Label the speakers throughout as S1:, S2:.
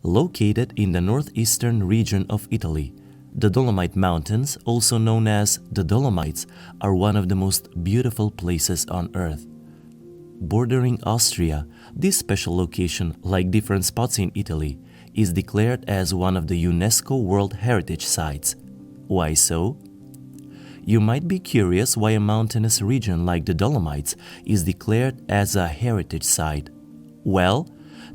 S1: Located in the northeastern region of Italy, the Dolomite Mountains, also known as the Dolomites, are one of the most beautiful places on earth. Bordering Austria, this special location, like different spots in Italy, is declared as one of the UNESCO World Heritage Sites. Why so? You might be curious why a mountainous region like the Dolomites is declared as a heritage site. Well,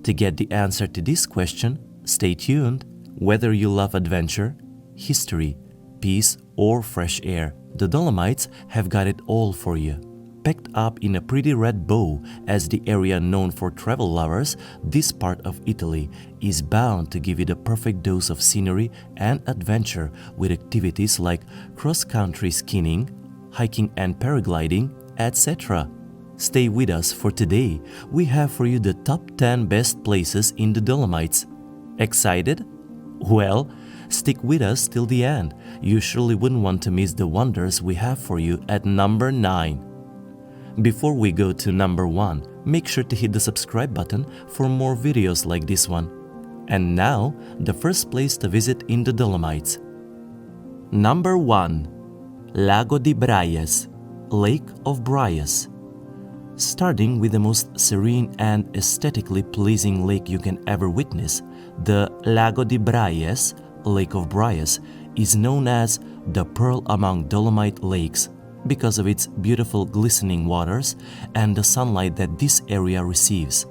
S1: to get the answer to this question, stay tuned. Whether you love adventure, history, peace, or fresh air, the Dolomites have got it all for you. Packed up in a pretty red bow as the area known for travel lovers, this part of Italy is bound to give you the perfect dose of scenery and adventure with activities like cross-country skiing, hiking and paragliding, etc. Stay with us, for today we have for you the top 10 best places in the Dolomites. Excited? Well, stick with us till the end. You surely wouldn't want to miss the wonders we have for you at number 9. Before we go to number 1, make sure to hit the subscribe button for more videos like this one. And now, the first place to visit in the Dolomites. Number 1. Lago di Braies, Lake of Braies. Starting with the most serene and aesthetically pleasing lake you can ever witness, the Lago di Braies, Lake of Braies, is known as the Pearl among Dolomite lakes because of its beautiful glistening waters and the sunlight that this area receives.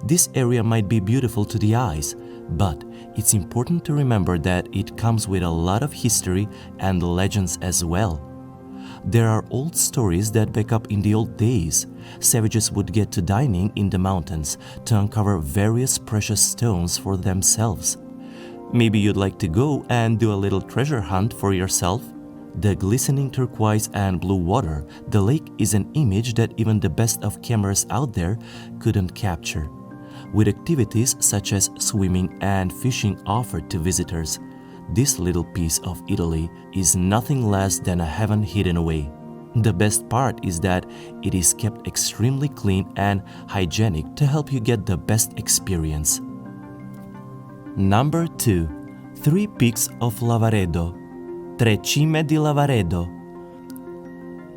S1: This area might be beautiful to the eyes, but it's important to remember that it comes with a lot of history and legends as well. There are old stories that back up in the old days, savages would get to dining in the mountains to uncover various precious stones for themselves. Maybe you'd like to go and do a little treasure hunt for yourself? The glistening turquoise and blue water, the lake is an image that even the best of cameras out there couldn't capture. With activities such as swimming and fishing offered to visitors, this little piece of Italy is nothing less than a heaven hidden away. The best part is that it is kept extremely clean and hygienic to help you get the best experience. Number 2. Three Peaks of Lavaredo, Cime di Lavaredo.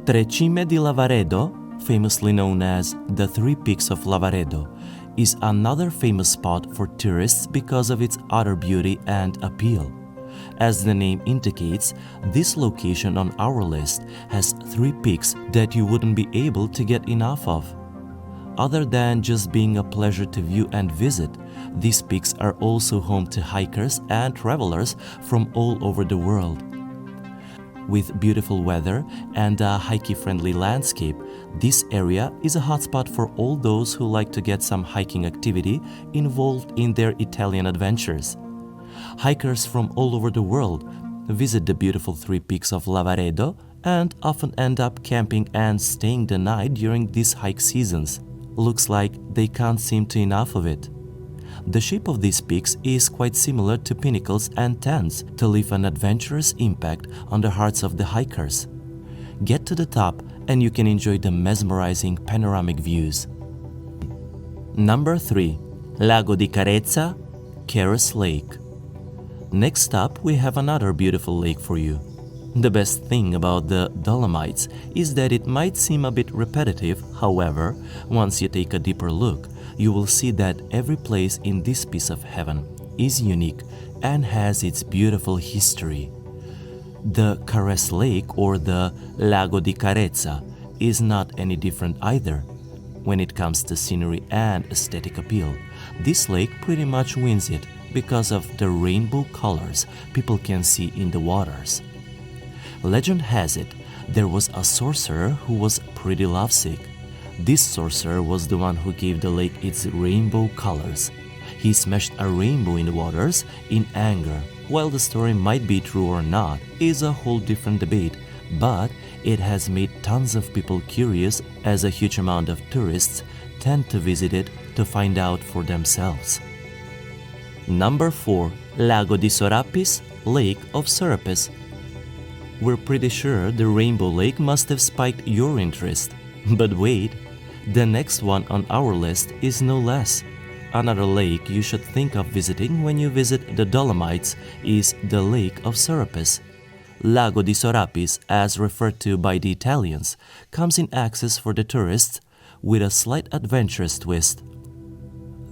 S1: Cime di Lavaredo, famously known as the Three Peaks of Lavaredo, is another famous spot for tourists because of its utter beauty and appeal. As the name indicates, this location on our list has 3 peaks that you wouldn't be able to get enough of. Other than just being a pleasure to view and visit, these peaks are also home to hikers and travelers from all over the world. With beautiful weather and a hiking-friendly landscape, this area is a hotspot for all those who like to get some hiking activity involved in their Italian adventures. Hikers from all over the world visit the beautiful 3 peaks of Lavaredo and often end up camping and staying the night during these hike seasons. Looks like they can't seem to enough of it. The shape of these peaks is quite similar to pinnacles and tends to leave an adventurous impact on the hearts of the hikers. Get to the top and you can enjoy the mesmerizing panoramic views. Number 3. Lago di Carezza, Caress Lake. Next up, we have another beautiful lake for you. The best thing about the Dolomites is that it might seem a bit repetitive. However, once you take a deeper look, you will see that every place in this piece of heaven is unique and has its beautiful history. The Caress Lake, or the Lago di Carezza, is not any different either. When it comes to scenery and aesthetic appeal, this lake pretty much wins it because of the rainbow colors people can see in the waters. Legend has it, there was a sorcerer who was pretty lovesick. This sorcerer was the one who gave the lake its rainbow colors. He smashed a rainbow in the waters in anger. While the story might be true or not is a whole different debate, but it has made tons of people curious as a huge amount of tourists tend to visit it to find out for themselves. Number 4. Lago di Sorapis, Lake of Sorapis. We're pretty sure the Rainbow Lake must have spiked your interest. But wait, the next one on our list is no less. Another lake you should think of visiting when you visit the Dolomites is the Lake of Sorapis. Lago di Sorapis, as referred to by the Italians, comes in access for the tourists with a slight adventurous twist.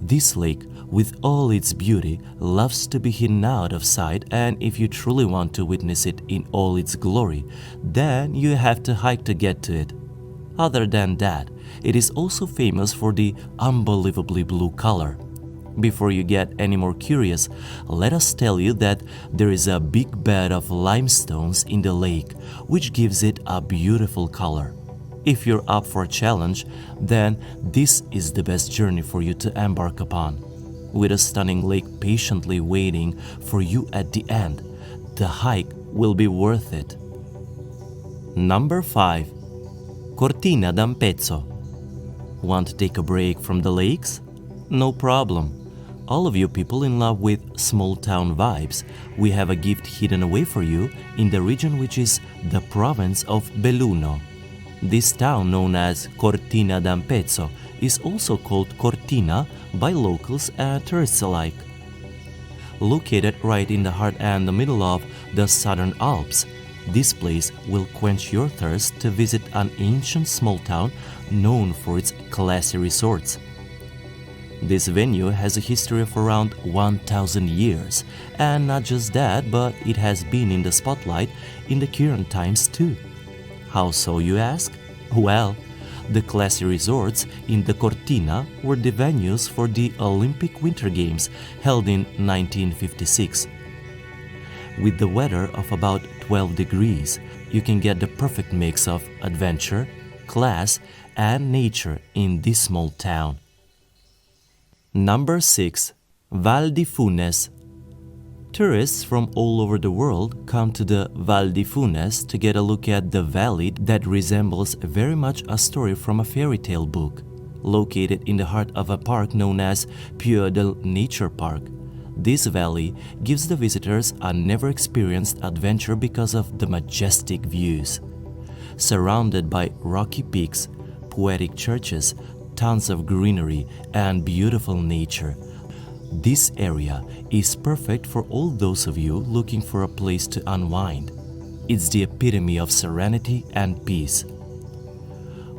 S1: This lake, with all its beauty, loves to be hidden out of sight, and if you truly want to witness it in all its glory, then you have to hike to get to it. Other than that, it is also famous for the unbelievably blue color. Before you get any more curious, let us tell you that there is a big bed of limestones in the lake, which gives it a beautiful color. If you're up for a challenge, then this is the best journey for you to embark upon. With a stunning lake patiently waiting for you at the end, the hike will be worth it. Number 5. Cortina D'Ampezzo. Want to take a break from the lakes? No problem. All of you people in love with small town vibes, we have a gift hidden away for you in the region which is the province of Belluno. This town, known as Cortina D'Ampezzo, is also called Cortina by locals and tourists alike. Located right in the heart and the middle of the Southern Alps, this place will quench your thirst to visit an ancient small town known for its classy resorts. This venue has a history of around 1,000 years, and not just that, but it has been in the spotlight in the current times too. How so, you ask? Well, the classy resorts in the Cortina were the venues for the Olympic Winter Games held in 1956. With the weather of about 12 degrees, you can get the perfect mix of adventure, class, and nature in this small town. Number 6. Val di Funes. Tourists from all over the world come to the Val di Funes to get a look at the valley that resembles very much a story from a fairy tale book. Located in the heart of a park known as Puyo del Nature Park, this valley gives the visitors a never-experienced adventure because of the majestic views. Surrounded by rocky peaks, poetic churches, tons of greenery, and beautiful nature, this area is perfect for all those of you looking for a place to unwind. It's the epitome of serenity and peace.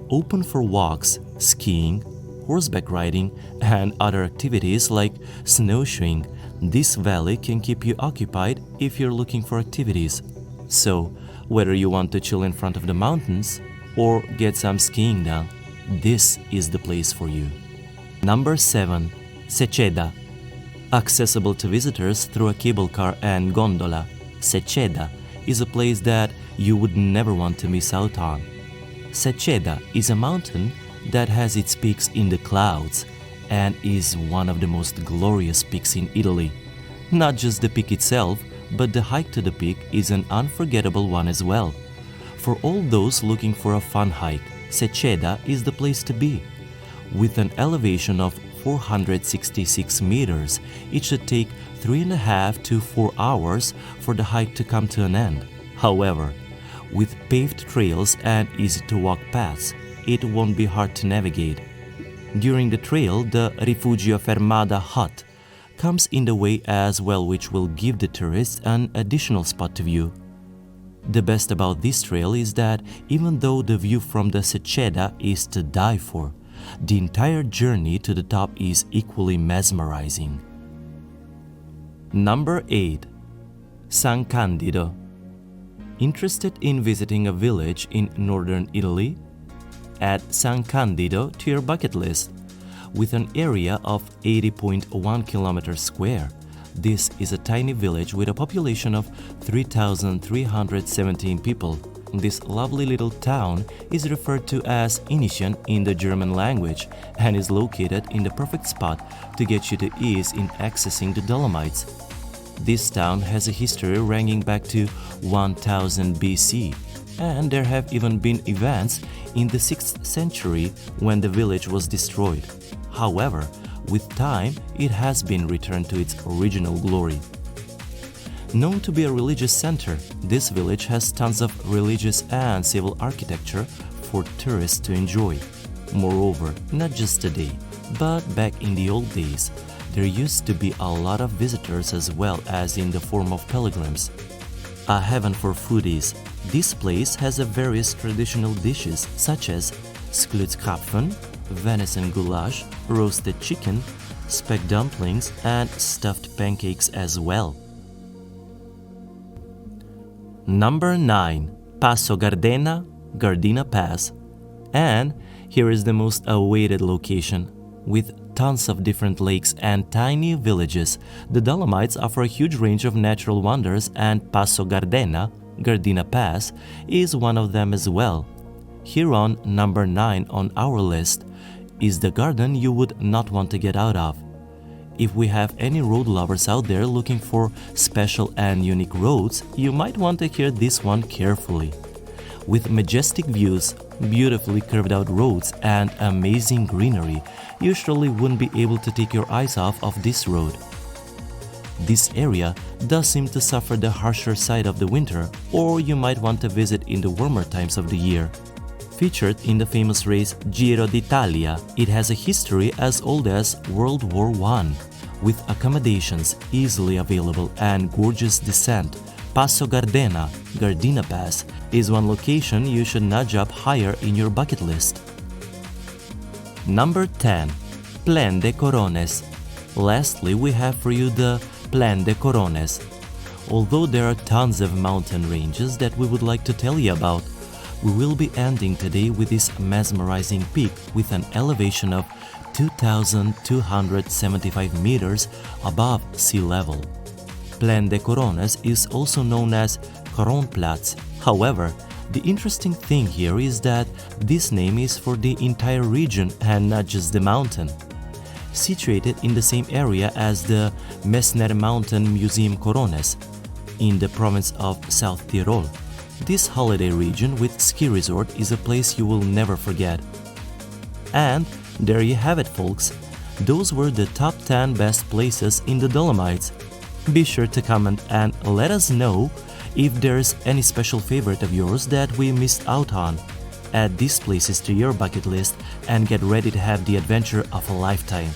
S1: Open for walks, skiing, horseback riding, and other activities like snowshoeing, this valley can keep you occupied if you're looking for activities. So, whether you want to chill in front of the mountains or get some skiing done, this is the place for you. Number 7. Seceda. Accessible to visitors through a cable car and gondola, Seceda is a place that you would never want to miss out on. Seceda is a mountain that has its peaks in the clouds and is one of the most glorious peaks in Italy. Not just the peak itself, but the hike to the peak is an unforgettable one as well. For all those looking for a fun hike, Seceda is the place to be. With an elevation of 466 meters, it should take 3.5 to 4 hours for the hike to come to an end. However, with paved trails and easy-to-walk paths, it won't be hard to navigate. During the trail, the Rifugio Fermata hut comes in the way as well, which will give the tourists an additional spot to view. The best about this trail is that even though the view from the Seceda is to die for, the entire journey to the top is equally mesmerizing. Number 8. San Candido. Interested in visiting a village in northern Italy? Add San Candido to your bucket list. With an area of 80.1 kilometers square, this is a tiny village with a population of 3,317 people. This lovely little town is referred to as Initian in the German language and is located in the perfect spot to get you to ease in accessing the Dolomites. This town has a history ranging back to 1000 BC, and there have even been events in the 6th century when the village was destroyed. However, with time, it has been returned to its original glory. Known to be a religious center, this village has tons of religious and civil architecture for tourists to enjoy. Moreover, not just today, But back in the old days, there used to be a lot of visitors as well as in the form of pilgrims. A heaven for foodies, this place has a various traditional dishes such as sklutskrapfen, venison goulash, roasted chicken, speck dumplings, and stuffed pancakes as well. Number 9. Passo Gardena, Gardena Pass. And here is the most awaited location. With tons of different lakes and tiny villages, the Dolomites offer a huge range of natural wonders, and Passo Gardena, Gardena Pass, is one of them as well. Here on number 9 on our list is the garden you would not want to get out of. If we have any road lovers out there looking for special and unique roads, you might want to hear this one carefully. With majestic views, beautifully curved out roads, and amazing greenery, you surely wouldn't be able to take your eyes off of this road. This area does seem to suffer the harsher side of the winter, or you might want to visit in the warmer times of the year. Featured in the famous race Giro d'Italia, it has a history as old as World War I. With accommodations easily available and gorgeous descent, Passo Gardena, Gardena Pass, is one location you should nudge up higher in your bucket list. Number 10. Plan de Corones. Lastly, we have for you the Plan de Corones. Although there are tons of mountain ranges that we would like to tell you about, we will be ending today with this mesmerizing peak with an elevation of 2,275 meters above sea level. Plan de Corones is also known as Kronplatz. However, the interesting thing here is that this name is for the entire region and not just the mountain. Situated in the same area as the Messner Mountain Museum Corones in the province of South Tyrol, this holiday region with ski resort is a place you will never forget. And there you have it, folks. Those were the top 10 best places in the Dolomites. Be sure to comment and let us know if there's any special favorite of yours that we missed out on. Add these places to your bucket list and get ready to have the adventure of a lifetime.